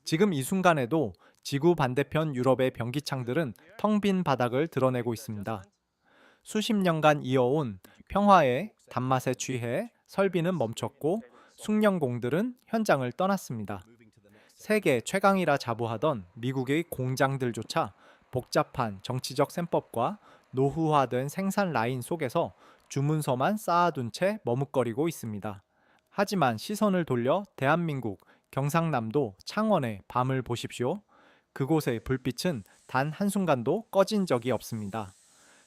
지금 이 순간에도 지구 반대편 유럽의 변기창들은 텅 빈 바닥을 드러내고 있습니다. 수십 년간 이어온 평화의 단맛에 취해 설비는 멈췄고 숙련공들은 현장을 떠났습니다. 세계 최강이라 자부하던 미국의 공장들조차 복잡한 정치적 셈법과 노후화된 생산 라인 속에서 주문서만 쌓아둔 채 머뭇거리고 있습니다. 하지만 시선을 돌려 대한민국 경상남도 창원의 밤을 보십시오. 그곳의 불빛은 단 한순간도 꺼진 적이 없습니다.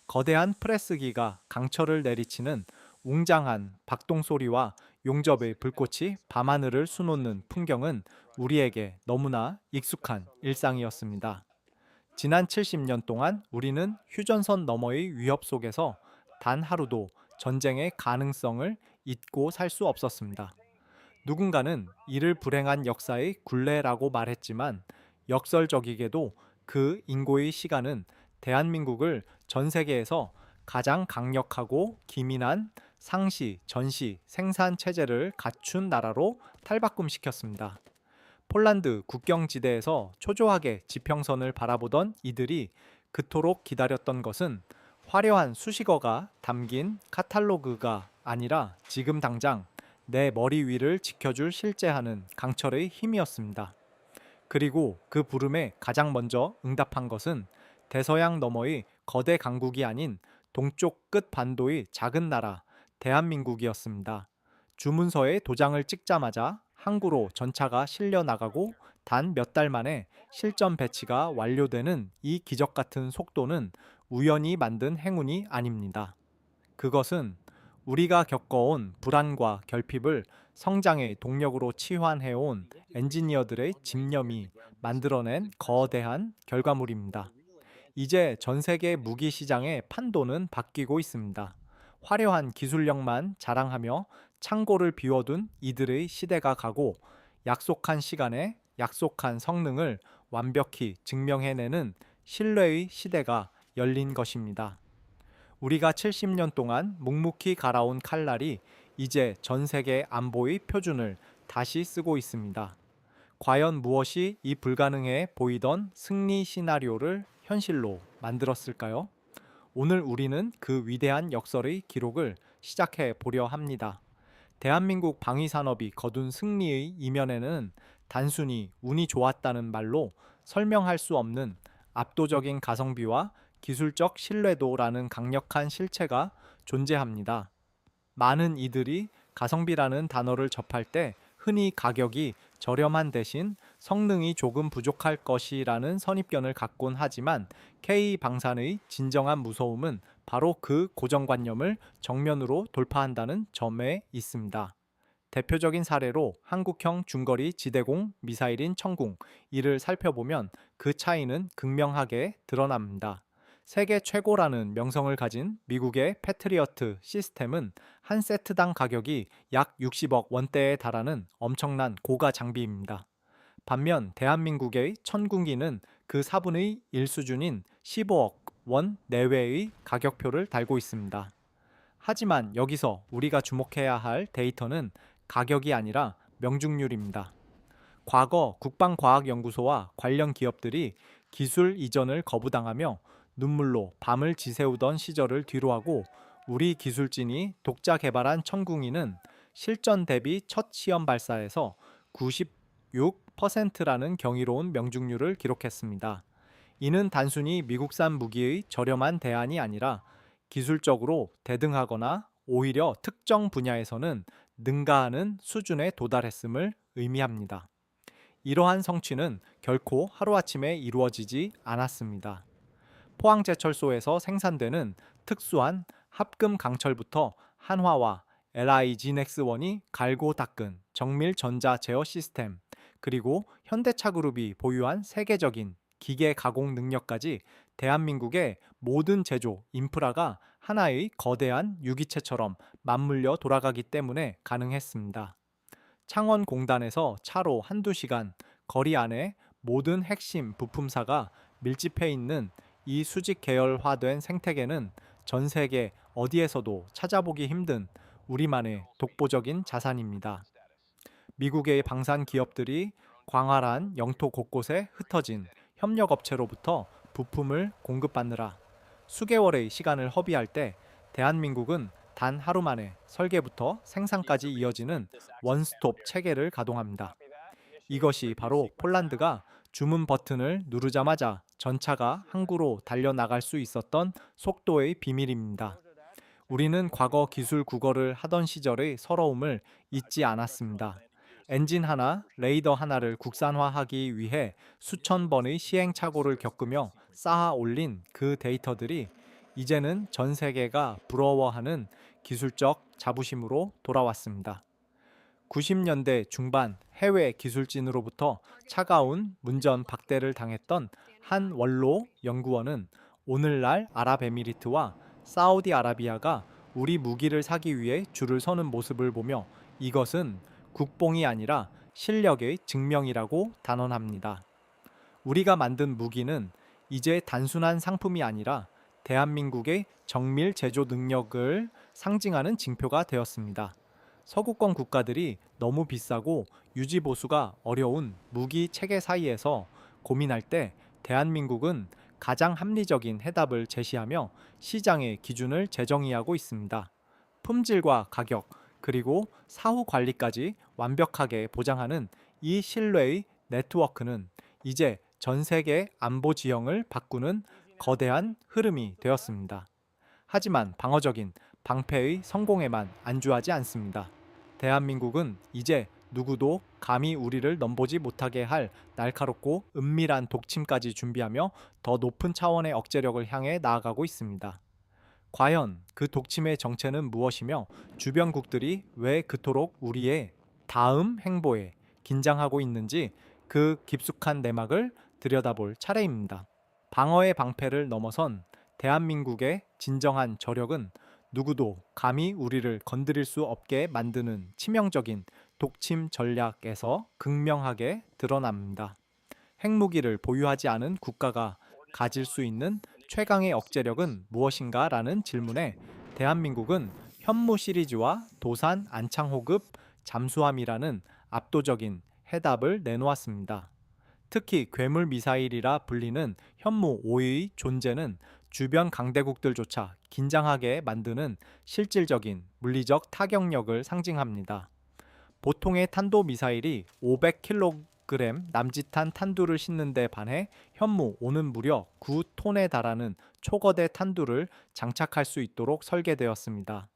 거대한 프레스기가 강철을 내리치는 웅장한 박동 소리와 용접의 불꽃이 밤하늘을 수놓는 풍경은 우리에게 너무나 익숙한 일상이었습니다. 지난 70년 동안 우리는 휴전선 너머의 위협 속에서 단 하루도 전쟁의 가능성을 잊고 살 수 없었습니다. 누군가는 이를 불행한 역사의 굴레라고 말했지만 역설적이게도 그 인고의 시간은 대한민국을 전 세계에서 가장 강력하고 기민한 상시, 전시, 생산 체제를 갖춘 나라로 탈바꿈시켰습니다. 폴란드 국경지대에서 초조하게 지평선을 바라보던 이들이 그토록 기다렸던 것은 화려한 수식어가 담긴 카탈로그가 아니라 지금 당장 내 머리 위를 지켜줄 실제하는 강철의 힘이었습니다. 그리고 그 부름에 가장 먼저 응답한 것은 대서양 너머의 거대 강국이 아닌 동쪽 끝 반도의 작은 나라 대한민국이었습니다. 주문서에 도장을 찍자마자 항구로 전차가 실려 나가고 단 몇 달 만에 실전 배치가 완료되는 이 기적 같은 속도는 우연히 만든 행운이 아닙니다. 그것은 우리가 겪어온 불안과 결핍을 성장의 동력으로 치환해온 엔지니어들의 집념이 만들어낸 거대한 결과물입니다. 이제 전 세계 무기 시장의 판도는 바뀌고 있습니다. 화려한 기술력만 자랑하며 창고를 비워둔 이들의 시대가 가고 약속한 시간에 약속한 성능을 완벽히 증명해내는 신뢰의 시대가 열린 것입니다. 우리가 70년 동안 묵묵히 갈아온 칼날이 이제 전 세계 안보의 표준을 다시 쓰고 있습니다. 과연 무엇이 이 불가능해 보이던 승리 시나리오를 현실로 만들었을까요? 오늘 우리는 그 위대한 역설의 기록을 시작해 보려 합니다. 대한민국 방위산업이 거둔 승리의 이면에는 단순히 운이 좋았다는 말로 설명할 수 없는 압도적인 가성비와 기술적 신뢰도라는 강력한 실체가 존재합니다. 많은 이들이 가성비라는 단어를 접할 때 흔히 가격이 저렴한 대신 성능이 조금 부족할 것이라는 선입견을 갖곤 하지만 K방산의 진정한 무서움은 바로 그 고정관념을 정면으로 돌파한다는 점에 있습니다. 대표적인 사례로 한국형 중거리 지대공 미사일인 청궁, 이를 살펴보면 그 차이는 극명하게 드러납니다. 세계 최고라는 명성을 가진 미국의 패트리어트 시스템은 한 세트당 가격이 약 60억 원대에 달하는 엄청난 고가 장비입니다. 반면 대한민국의 천궁기는 그 4분의 1 수준인 15억 원 내외의 가격표를 달고 있습니다. 하지만 여기서 우리가 주목해야 할 데이터는 가격이 아니라 명중률입니다. 과거 국방과학연구소와 관련 기업들이 기술 이전을 거부당하며 눈물로 밤을 지새우던 시절을 뒤로하고 우리 기술진이 독자 개발한 천궁이는 실전 대비 첫 시험 발사에서 96%라는 경이로운 명중률을 기록했습니다. 이는 단순히 미국산 무기의 저렴한 대안이 아니라 기술적으로 대등하거나 오히려 특정 분야에서는 능가하는 수준에 도달했음을 의미합니다. 이러한 성취는 결코 하루아침에 이루어지지 않았습니다. 포항제철소에서 생산되는 특수한 합금 강철부터 한화와 LIG넥스1이 갈고 닦은 정밀 전자 제어 시스템, 그리고 현대차그룹이 보유한 세계적인 기계 가공 능력까지 대한민국의 모든 제조 인프라가 하나의 거대한 유기체처럼 맞물려 돌아가기 때문에 가능했습니다. 창원공단에서 차로 한두 시간 거리 안에 모든 핵심 부품사가 밀집해 있는 이 수직 계열화된 생태계는 전 세계 어디에서도 찾아보기 힘든 우리만의 독보적인 자산입니다. 미국의 방산 기업들이 광활한 영토 곳곳에 흩어진 협력업체로부터 부품을 공급받느라 수개월의 시간을 허비할 때 대한민국은 단 하루 만에 설계부터 생산까지 이어지는 원스톱 체계를 가동합니다. 이것이 바로 폴란드가 주문 버튼을 누르자마자 전차가 항구로 달려나갈 수 있었던 속도의 비밀입니다. 우리는 과거 기술 국어를 하던 시절의 서러움을 잊지 않았습니다. 엔진 하나, 레이더 하나를 국산화하기 위해 수천 번의 시행착오를 겪으며 쌓아 올린 그 데이터들이 이제는 전 세계가 부러워하는 기술적 자부심으로 돌아왔습니다. 90년대 중반 해외 기술진으로부터 차가운 문전 박대를 당했던 한 원로 연구원은 오늘날 아랍에미리트와 사우디아라비아가 우리 무기를 사기 위해 줄을 서는 모습을 보며 이것은 국뽕이 아니라 실력의 증명이라고 단언합니다. 우리가 만든 무기는 이제 단순한 상품이 아니라 대한민국의 정밀 제조 능력을 상징하는 징표가 되었습니다. 서구권 국가들이 너무 비싸고 유지 보수가 어려운 무기 체계 사이에서 고민할 때 대한민국은 가장 합리적인 해답을 제시하며 시장의 기준을 재정의하고 있습니다. 품질과 가격, 그리고 사후 관리까지 완벽하게 보장하는 이 신뢰의 네트워크는 이제 전 세계 안보 지형을 바꾸는 거대한 흐름이 되었습니다. 하지만 방어적인 방패의 성공에만 안주하지 않습니다. 대한민국은 이제 누구도 감히 우리를 넘보지 못하게 할 날카롭고 은밀한 독침까지 준비하며 더 높은 차원의 억제력을 향해 나아가고 있습니다. 과연 그 독침의 정체는 무엇이며 주변국들이 왜 그토록 우리의 다음 행보에 긴장하고 있는지 그 깊숙한 내막을 들여다볼 차례입니다. 방어의 방패를 넘어선 대한민국의 진정한 저력은 누구도 감히 우리를 건드릴 수 없게 만드는 치명적인 독침 전략에서 극명하게 드러납니다. 핵무기를 보유하지 않은 국가가 가질 수 있는 최강의 억제력은 무엇인가? 라는 질문에 대한민국은 현무 시리즈와 도산 안창호급 잠수함이라는 압도적인 해답을 내놓았습니다. 특히 괴물 미사일이라 불리는 현무 5의 존재는 주변 강대국들조차 긴장하게 만드는 실질적인 물리적 타격력을 상징합니다. 보통의 탄도미사일이 500kg 남짓한 탄두를 싣는 데 반해 현무 5는 무려 9톤에 달하는 초거대 탄두를 장착할 수 있도록 설계되었습니다.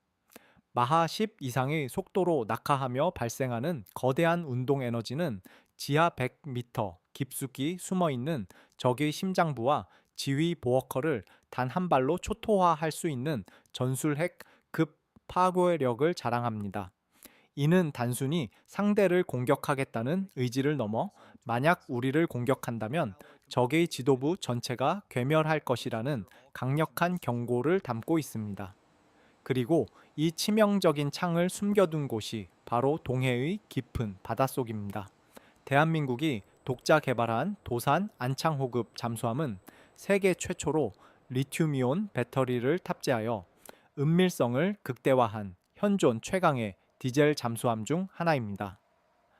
마하 10 이상의 속도로 낙하하며 발생하는 거대한 운동 에너지는 지하 100m 깊숙이 숨어있는 적의 심장부와 지휘 보어커를 단 한 발로 초토화할 수 있는 전술핵급 파괴력을 자랑합니다. 이는 단순히 상대를 공격하겠다는 의지를 넘어 만약 우리를 공격한다면 적의 지도부 전체가 괴멸할 것이라는 강력한 경고를 담고 있습니다. 그리고 이 치명적인 창을 숨겨둔 곳이 바로 동해의 깊은 바닷속입니다. 대한민국이 독자 개발한 도산 안창호급 잠수함은 세계 최초로 리튬이온 배터리를 탑재하여 은밀성을 극대화한 현존 최강의 디젤 잠수함 중 하나입니다.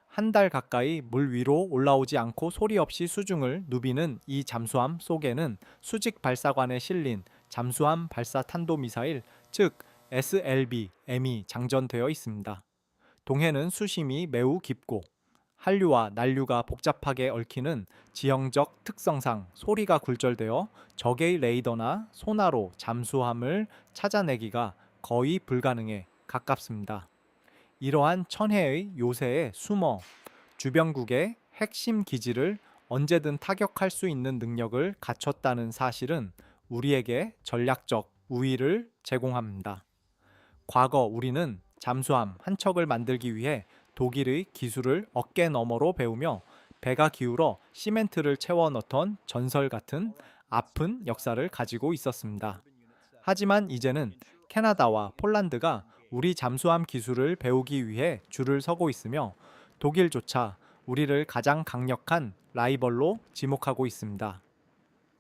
한 달 가까이 물 위로 올라오지 않고 소리 없이 수중을 누비는 이 잠수함 속에는 수직 발사관에 실린 잠수함 발사 탄도미사일, 즉 SLBM이 장전되어 있습니다. 동해는 수심이 매우 깊고 한류와 난류가 복잡하게 얽히는 지형적 특성상 소리가 굴절되어 적의 레이더나 소나로 잠수함을 찾아내기가 거의 불가능에 가깝습니다. 이러한 천혜의 요새에 숨어 주변국의 핵심 기지를 언제든 타격할 수 있는 능력을 갖췄다는 사실은 우리에게 전략적 우위를 제공합니다. 과거 우리는 잠수함 한 척을 만들기 위해 독일의 기술을 어깨 너머로 배우며 배가 기울어 시멘트를 채워 넣던 전설 같은 아픈 역사를 가지고 있었습니다. 하지만 이제는 캐나다와 폴란드가 우리 잠수함 기술을 배우기 위해 줄을 서고 있으며 독일조차 우리를 가장 강력한 라이벌로 지목하고 있습니다.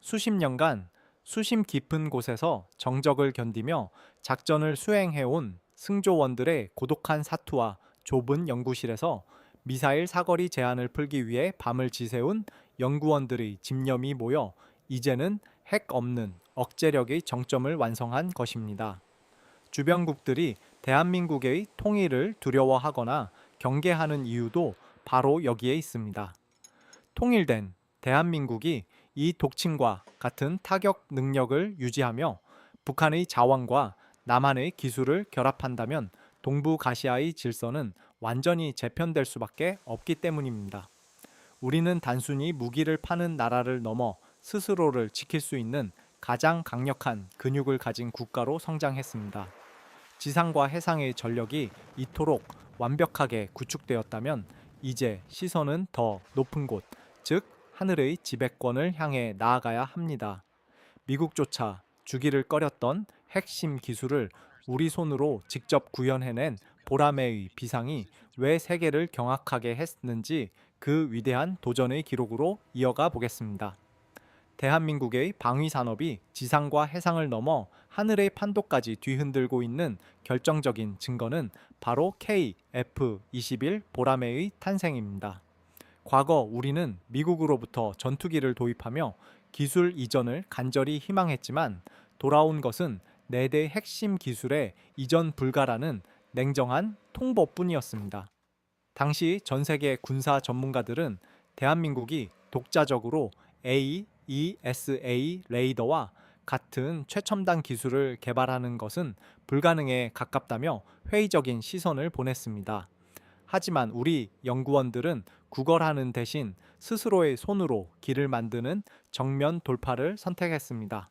수십 년간 수심 깊은 곳에서 정적을 견디며 작전을 수행해온 승조원들의 고독한 사투와 좁은 연구실에서 미사일 사거리 제한을 풀기 위해 밤을 지새운 연구원들의 집념이 모여 이제는 핵 없는 억제력의 정점을 완성한 것입니다. 주변국들이 대한민국의 통일을 두려워하거나 경계하는 이유도 바로 여기에 있습니다. 통일된 대한민국이 이 독침과 같은 타격 능력을 유지하며 북한의 자원과 남한의 기술을 결합한다면 동북아시아의 질서는 완전히 재편될 수밖에 없기 때문입니다. 우리는 단순히 무기를 파는 나라를 넘어 스스로를 지킬 수 있는 가장 강력한 근육을 가진 국가로 성장했습니다. 지상과 해상의 전력이 이토록 완벽하게 구축되었다면 이제 시선은 더 높은 곳, 즉 하늘의 지배권을 향해 나아가야 합니다. 미국조차 주기를 꺼렸던 핵심 기술을 우리 손으로 직접 구현해낸 보라매의 비상이 왜 세계를 경악하게 했는지 그 위대한 도전의 기록으로 이어가 보겠습니다. 대한민국의 방위 산업이 지상과 해상을 넘어 하늘의 판도까지 뒤흔들고 있는 결정적인 증거는 바로 KF-21 보라매의 탄생입니다. 과거 우리는 미국으로부터 전투기를 도입하며 기술 이전을 간절히 희망했지만 돌아온 것은 4대 핵심 기술의 이전 불가라는 냉정한 통보뿐이었습니다. 당시 전 세계 군사 전문가들은 대한민국이 독자적으로 AESA 레이더와 같은 최첨단 기술을 개발하는 것은 불가능에 가깝다며 회의적인 시선을 보냈습니다. 하지만 우리 연구원들은 구걸하는 대신 스스로의 손으로 길을 만드는 정면 돌파를 선택했습니다.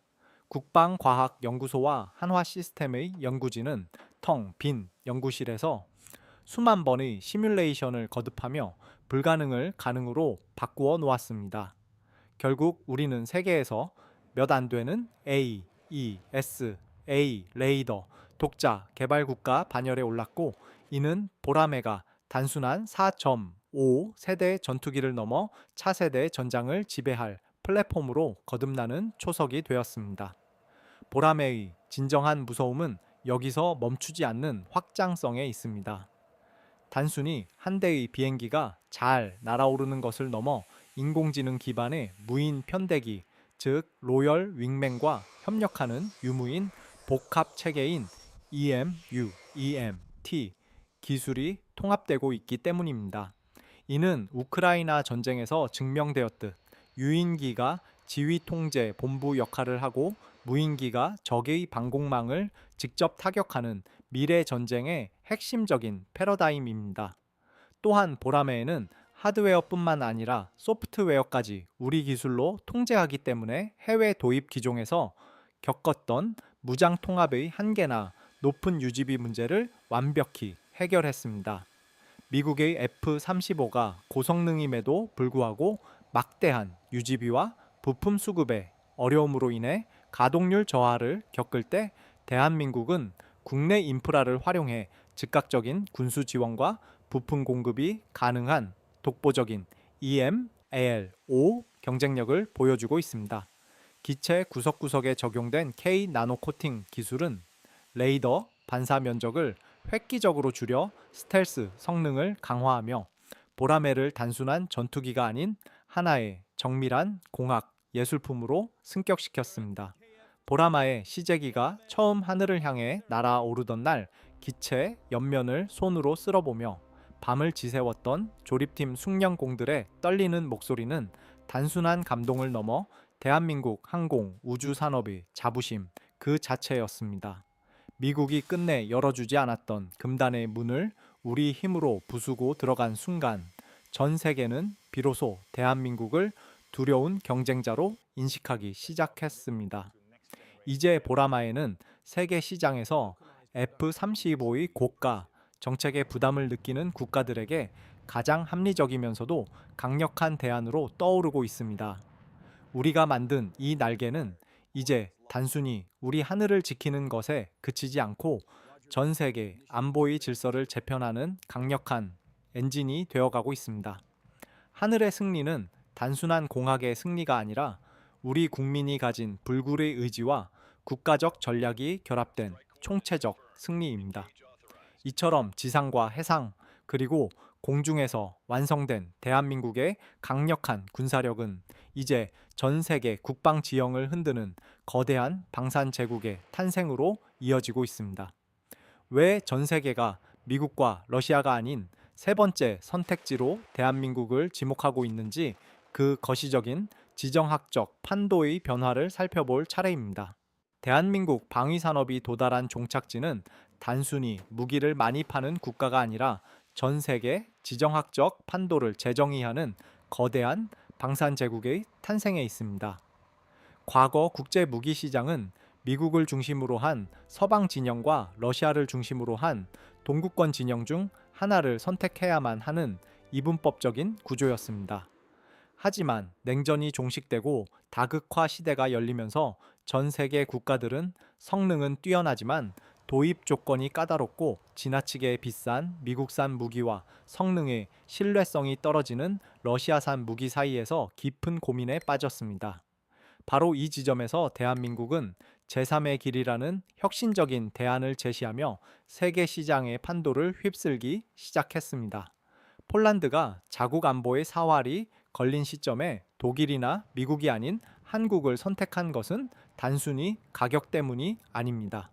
국방과학연구소와 한화시스템의 연구진은 텅 빈 연구실에서 수만 번의 시뮬레이션을 거듭하며 불가능을 가능으로 바꾸어 놓았습니다. 결국 우리는 세계에서 몇 안 되는 A, E, S, A 레이더 독자 개발 국가 반열에 올랐고 이는 보라매가 단순한 4.5 세대 전투기를 넘어 차세대 전장을 지배할 플랫폼으로 거듭나는 초석이 되었습니다. 보라매의 진정한 무서움은 여기서 멈추지 않는 확장성에 있습니다. 단순히 한 대의 비행기가 잘 날아오르는 것을 넘어 인공지능 기반의 무인 편대기, 즉 로열 윙맨과 협력하는 유무인 복합 체계인 EMU, EMT 기술이 통합되고 있기 때문입니다. 이는 우크라이나 전쟁에서 증명되었듯 유인기가 지휘 통제 본부 역할을 하고 무인기가 적의 방공망을 직접 타격하는 미래 전쟁의 핵심적인 패러다임입니다. 또한 보라매에는 하드웨어뿐만 아니라 소프트웨어까지 우리 기술로 통제하기 때문에 해외 도입 기종에서 겪었던 무장 통합의 한계나 높은 유지비 문제를 완벽히 해결했습니다. 미국의 F-35가 고성능임에도 불구하고 막대한 유지비와 부품 수급의 어려움으로 인해 가동률 저하를 겪을 때 대한민국은 국내 인프라를 활용해 즉각적인 군수 지원과 부품 공급이 가능한 독보적인 EMAL5 경쟁력을 보여주고 있습니다. 기체 구석구석에 적용된 K 나노 코팅 기술은 레이더 반사 면적을 획기적으로 줄여 스텔스 성능을 강화하며 보라매를 단순한 전투기가 아닌 하나의 정밀한 공학 예술품으로 승격시켰습니다. 보라마의 시제기가 처음 하늘을 향해 날아오르던 날 기체 옆면을 손으로 쓸어보며 밤을 지새웠던 조립팀 숙련공들의 떨리는 목소리는 단순한 감동을 넘어 대한민국 항공 우주 산업의 자부심 그 자체였습니다. 미국이 끝내 열어주지 않았던 금단의 문을 우리 힘으로 부수고 들어간 순간 전 세계는 비로소 대한민국을 두려운 경쟁자로 인식하기 시작했습니다. 이제 보라마에는 세계 시장에서 F-35의 고가 정책의 부담을 느끼는 국가들에게 가장 합리적이면서도 강력한 대안으로 떠오르고 있습니다. 우리가 만든 이 날개는 이제 단순히 우리 하늘을 지키는 것에 그치지 않고 전 세계 안보의 질서를 재편하는 강력한 엔진이 되어가고 있습니다. 하늘의 승리는 단순한 공학의 승리가 아니라 우리 국민이 가진 불굴의 의지와 국가적 전략이 결합된 총체적 승리입니다. 이처럼 지상과 해상 그리고 공중에서 완성된 대한민국의 강력한 군사력은 이제 전 세계 국방 지형을 흔드는 거대한 방산 제국의 탄생으로 이어지고 있습니다. 왜 전 세계가 미국과 러시아가 아닌 세 번째 선택지로 대한민국을 지목하고 있는지 그 거시적인 지정학적 판도의 변화를 살펴볼 차례입니다. 대한민국 방위산업이 도달한 종착지는 단순히 무기를 많이 파는 국가가 아니라 전 세계 지정학적 판도를 재정의하는 거대한 방산제국의 탄생에 있습니다. 과거 국제 무기 시장은 미국을 중심으로 한 서방 진영과 러시아를 중심으로 한 동구권 진영 중 하나를 선택해야만 하는 이분법적인 구조였습니다. 하지만 냉전이 종식되고 다극화 시대가 열리면서 전 세계 국가들은 성능은 뛰어나지만 도입 조건이 까다롭고 지나치게 비싼 미국산 무기와 성능의 신뢰성이 떨어지는 러시아산 무기 사이에서 깊은 고민에 빠졌습니다. 바로 이 지점에서 대한민국은 제3의 길이라는 혁신적인 대안을 제시하며 세계 시장의 판도를 휩쓸기 시작했습니다. 폴란드가 자국 안보의 사활이 걸린 시점에 독일이나 미국이 아닌 한국을 선택한 것은 단순히 가격 때문이 아닙니다.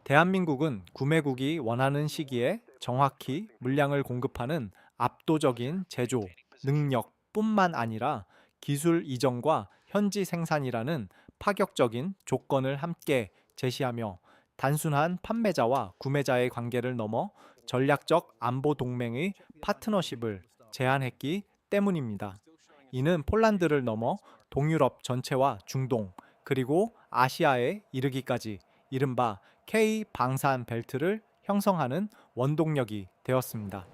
대한민국은 구매국이 원하는 시기에 정확히 물량을 공급하는 압도적인 제조, 능력뿐만 아니라 기술 이전과 현지 생산이라는 파격적인 조건을 함께 제시하며 단순한 판매자와 구매자의 관계를 넘어 전략적 안보 동맹의 파트너십을 제안했기 때문입니다. 이는 폴란드를 넘어 동유럽 전체와 중동, 그리고 아시아에 이르기까지 이른바 K 방산 벨트를 형성하는 원동력이 되었습니다.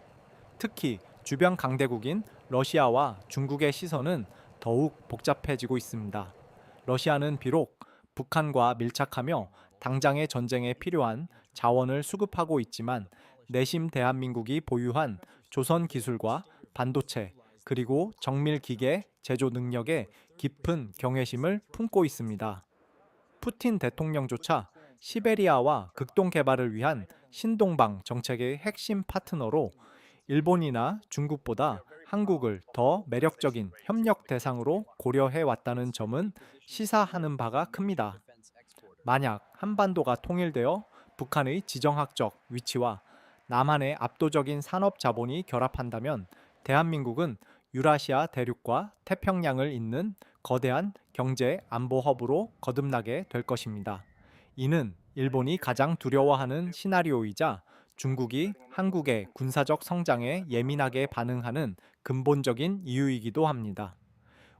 특히 주변 강대국인 러시아와 중국의 시선은 더욱 복잡해지고 있습니다. 러시아는 비록 북한과 밀착하며 당장의 전쟁에 필요한 자원을 수급하고 있지만 내심 대한민국이 보유한 조선 기술과 반도체 그리고 정밀 기계 제조 능력에 깊은 경외심을 품고 있습니다. 푸틴 대통령조차 시베리아와 극동 개발을 위한 신동방 정책의 핵심 파트너로 일본이나 중국보다 한국을 더 매력적인 협력 대상으로 고려해 왔다는 점은 시사하는 바가 큽니다. 만약 한반도가 통일되어 북한의 지정학적 위치와 남한의 압도적인 산업 자본이 결합한다면 대한민국은 유라시아 대륙과 태평양을 잇는 거대한 경제 안보 허브로 거듭나게 될 것입니다. 이는 일본이 가장 두려워하는 시나리오이자 중국이 한국의 군사적 성장에 예민하게 반응하는 근본적인 이유이기도 합니다.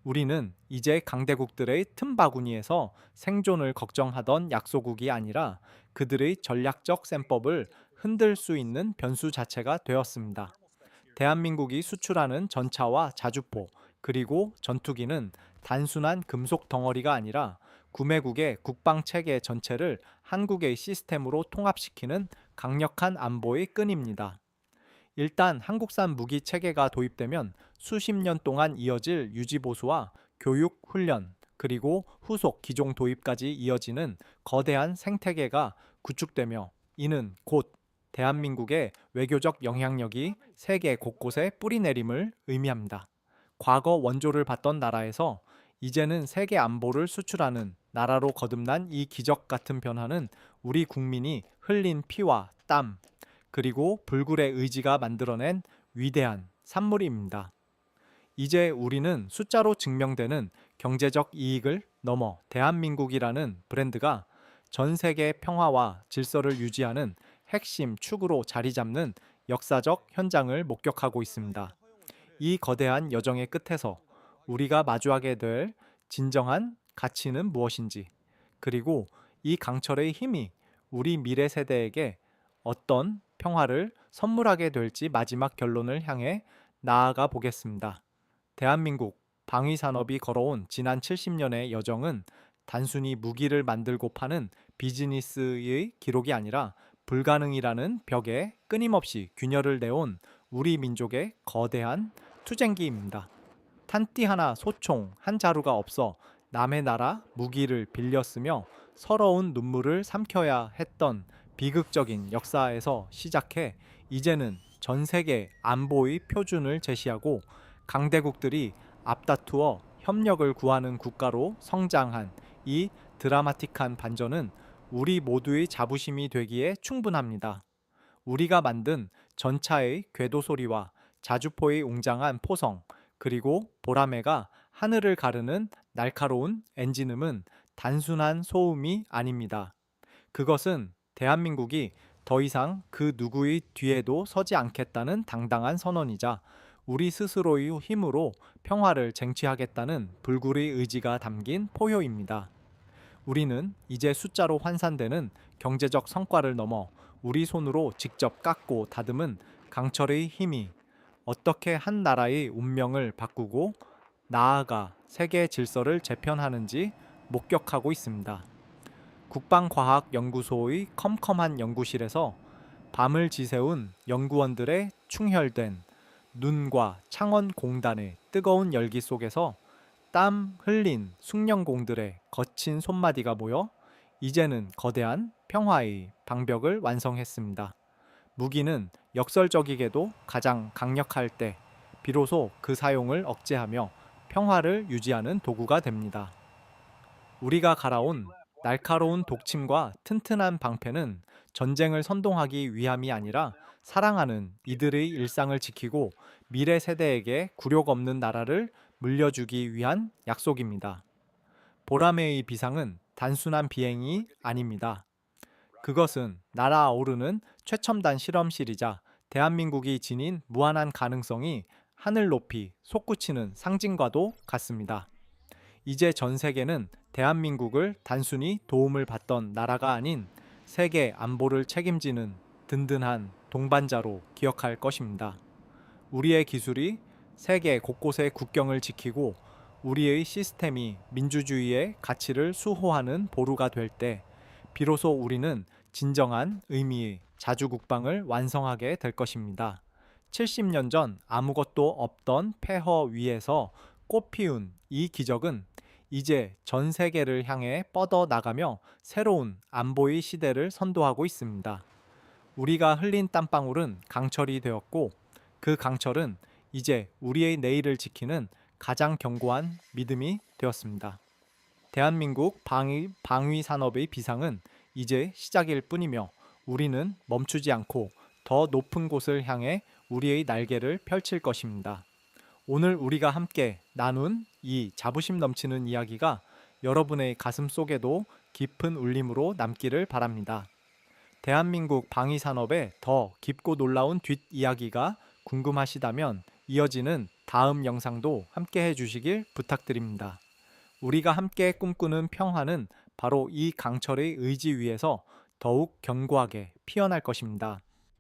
우리는 이제 강대국들의 틈바구니에서 생존을 걱정하던 약소국이 아니라 그들의 전략적 셈법을 흔들 수 있는 변수 자체가 되었습니다. 대한민국이 수출하는 전차와 자주포, 그리고 전투기는 단순한 금속 덩어리가 아니라 구매국의 국방 체계 전체를 한국의 시스템으로 통합시키는 강력한 안보의 끈입니다. 일단 한국산 무기 체계가 도입되면 수십 년 동안 이어질 유지보수와 교육, 훈련, 그리고 후속 기종 도입까지 이어지는 거대한 생태계가 구축되며 이는 곧 대한민국의 외교적 영향력이 세계 곳곳에 뿌리내림을 의미합니다. 과거 원조를 받던 나라에서 이제는 세계 안보를 수출하는 나라로 거듭난 이 기적 같은 변화는 우리 국민이 흘린 피와 땀, 그리고 불굴의 의지가 만들어낸 위대한 산물입니다. 이제 우리는 숫자로 증명되는 경제적 이익을 넘어 대한민국이라는 브랜드가 전 세계 평화와 질서를 유지하는 핵심 축으로 자리 잡는 역사적 현장을 목격하고 있습니다. 이 거대한 여정의 끝에서 우리가 마주하게 될 진정한 가치는 무엇인지, 그리고 이 강철의 힘이 우리 미래 세대에게 어떤 평화를 선물하게 될지 마지막 결론을 향해 나아가 보겠습니다. 대한민국 방위산업이 걸어온 지난 70년의 여정은 단순히 무기를 만들고 파는 비즈니스의 기록이 아니라 불가능이라는 벽에 끊임없이 균열을 내온 우리 민족의 거대한 투쟁기입니다. 탄띠 하나 소총 한 자루가 없어 남의 나라 무기를 빌렸으며 서러운 눈물을 삼켜야 했던 비극적인 역사에서 시작해 이제는 전 세계 안보의 표준을 제시하고 강대국들이 앞다투어 협력을 구하는 국가로 성장한 이 드라마틱한 반전은 우리 모두의 자부심이 되기에 충분합니다. 우리가 만든 전차의 궤도 소리와 자주포의 웅장한 포성, 그리고 보라매가 하늘을 가르는 날카로운 엔진음은 단순한 소음이 아닙니다. 그것은 대한민국이 더 이상 그 누구의 뒤에도 서지 않겠다는 당당한 선언이자 우리 스스로의 힘으로 평화를 쟁취하겠다는 불굴의 의지가 담긴 포효입니다. 우리는 이제 숫자로 환산되는 경제적 성과를 넘어 우리 손으로 직접 깎고 다듬은 강철의 힘이 어떻게 한 나라의 운명을 바꾸고 나아가 세계 질서를 재편하는지 목격하고 있습니다. 국방과학연구소의 컴컴한 연구실에서 밤을 지새운 연구원들의 충혈된 눈과 창원공단의 뜨거운 열기 속에서 땀 흘린 숙련공들의 거친 손마디가 모여 이제는 거대한 평화의 방벽을 완성했습니다. 무기는 역설적이게도 가장 강력할 때 비로소 그 사용을 억제하며 평화를 유지하는 도구가 됩니다. 우리가 갈아온 날카로운 독침과 튼튼한 방패는 전쟁을 선동하기 위함이 아니라 사랑하는 이들의 일상을 지키고 미래 세대에게 굴욕 없는 나라를 물려주기 위한 약속입니다. 보라매의 비상은 단순한 비행이 아닙니다. 그것은 날아오르는 최첨단 실험실이자 대한민국이 지닌 무한한 가능성이 하늘 높이 솟구치는 상징과도 같습니다. 이제 전 세계는 대한민국을 단순히 도움을 받던 나라가 아닌 세계 안보를 책임지는 든든한 동반자로 기억할 것입니다. 우리의 기술이 세계 곳곳의 국경을 지키고 우리의 시스템이 민주주의의 가치를 수호하는 보루가 될 때 비로소 우리는 진정한 의미의 자주국방을 완성하게 될 것입니다. 70년 전 아무것도 없던 폐허 위에서 꽃피운 이 기적은 이제 전 세계를 향해 뻗어 나가며 새로운 안보의 시대를 선도하고 있습니다. 우리가 흘린 땀방울은 강철이 되었고 그 강철은 이제 우리의 내일을 지키는 가장 견고한 믿음이 되었습니다. 대한민국 방위 산업의 비상은 이제 시작일 뿐이며 우리는 멈추지 않고 더 높은 곳을 향해 우리의 날개를 펼칠 것입니다. 오늘 우리가 함께 나눈 이 자부심 넘치는 이야기가 여러분의 가슴 속에도 깊은 울림으로 남기를 바랍니다. 대한민국 방위산업의 더 깊고 놀라운 뒷이야기가 궁금하시다면 이어지는 다음 영상도 함께 해주시길 부탁드립니다. 우리가 함께 꿈꾸는 평화는 바로 이 강철의 의지 위에서 더욱 견고하게 피어날 것입니다.